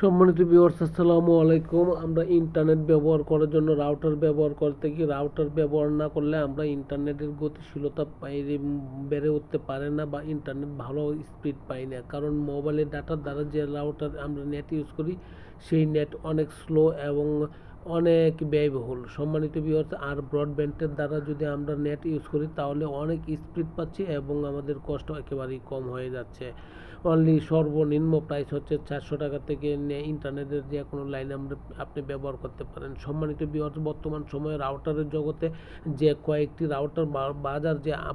সম্মানিত ভিউয়ার্স, আসসালামু আলাইকুম। আমরা ইন্টারনেট ব্যবহার করার জন্য রাউটার ব্যবহার করতে গিয়ে রাউটার ব্যবহার না করলে আমরা ইন্টারনেটের গতিশীলতা বেড়ে উঠতে পারে না বা ইন্টারনেট ভালো স্পিড পাই না। কারণ মোবাইলের ডাটার দ্বারা যে রাউটার আমরা নেট ইউজ করি সেই নেট অনেক স্লো এবং অনেক ব্যয়বহুল। সম্মানিত ভিউয়ার্স, আর ব্রডব্যান্ডের দ্বারা যদি আমরা নেট ইউজ করি তাহলে অনেক স্পিড পাচ্ছি এবং আমাদের কষ্ট একেবারেই কম হয়ে যাচ্ছে। অনলি সর্বনিম্ন প্রাইস হচ্ছে 400 টাকা থেকে ইন্টারনেটের যে কোনো লাইন আপনি ব্যবহার করতে পারেন। সম্মানিত ভিউয়ার্স, বর্তমান সময়ে রাউটারের জগতে যে কয়েকটি রাউটার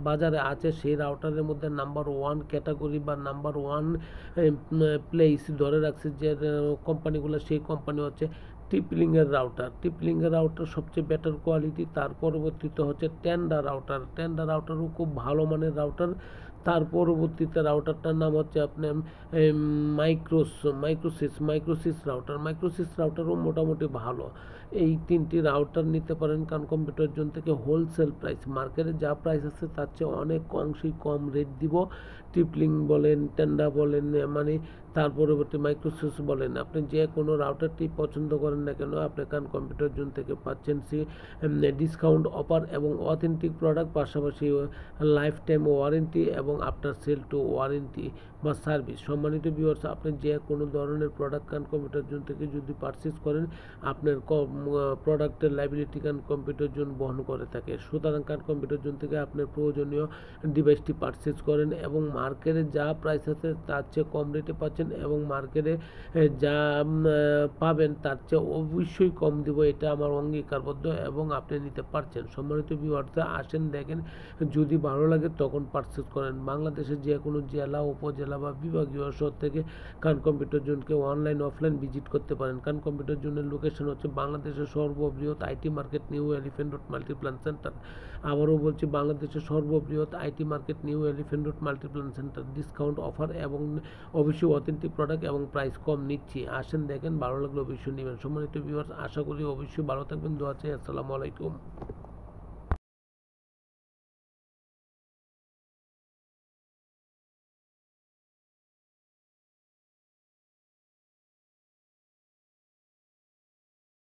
বাজারে আছে সেই রাউটারের মধ্যে নাম্বার ওয়ান ক্যাটাগরি বা নাম্বার ওয়ান প্লেস ধরে রাখছে যে কোম্পানিগুলো, সেই কোম্পানি হচ্ছে টিপলিংয়ের রাউটার সবচেয়ে বেটার কোয়ালিটি। তার পরবর্তীতে হচ্ছে টেন্ডা রাউটারও খুব ভালো মানের রাউটার। তার পরবর্তীতে রাউটারটার নাম হচ্ছে আপনার মাইক্রোসিস রাউটারও মোটামুটি ভালো। এই তিনটি রাউটার নিতে পারেন কারণ কম্পিউটার জোন থেকে হোলসেল প্রাইস, মার্কেটে যা প্রাইস আছে তার চেয়ে অনেক অংশেই কম রেট দিব। টিপলিং বলেন, টেন্ডা বলেন, মানে তার পরবর্তী মাইক্রোসিস বলেন, আপনি যে কোনো রাউটারটি পছন্দ করেন না কেন আপনি কারণ কম্পিউটার জোন থেকে পাচ্ছেন ডিসকাউন্ট অফার এবং অথেন্টিক প্রোডাক্ট, পাশাপাশি লাইফ টাইম ওয়ারেন্টি এবং আফটার সেল টু ওয়ারেন্টি বা সার্ভিস। সম্মানিত ভিউয়ার্স, আপনি যে কোনো ধরনের প্রোডাক্ট কারণ কম্পিউটার জোন থেকে যদি পারচেস করেন আপনার প্রোডাক্টের লাইবিলিটি কারণ কম্পিউটার জোন বহন করে থাকে। সুতরাং কারণ কম্পিউটার জোন থেকে আপনার প্রয়োজনীয় ডিভাইসটি পারচেস করেন এবং মার্কেটে যা প্রাইস আছে তার চেয়ে কম রেটে পাচ্ছেন এবং মার্কেটে যা পাবেন তার চেয়ে অবশ্যই কম দিব, এটা আমার অঙ্গীকারবদ্ধ এবং আপনি নিতে পারছেন। সম্মানিত ভিউয়ার্স, আসেন দেখেন, যদি ভালো লাগে তখন পারচেস করেন। বাংলাদেশের যে কোনো জেলা, উপজেলা বা বিভাগীয় শহর থেকে কারণ কম্পিউটার জোনকে অনলাইন অফলাইন ভিজিট করতে পারেন। কারণ কম্পিউটার জোনের লোকেশন হচ্ছে বাংলাদেশের সর্ববৃহৎ IT market new elephant road Multiplan centre. আবারও বলছি, বাংলাদেশের সর্ববৃহৎ IT market new elephant road Multiplan centre. Discount offer এবং অবশ্যই অথেন্টিক প্রোডাক্ট এবং প্রাইস কম নিচ্ছি। আসেন দেখেন, ভালো লাগলে অবশ্যই নেবেন। সম্মানিত ভিউয়ার্স, আশা করি অবশ্যই ভালো থাকবেন। দোয়া চাই। আসসালামু আলাইকুম।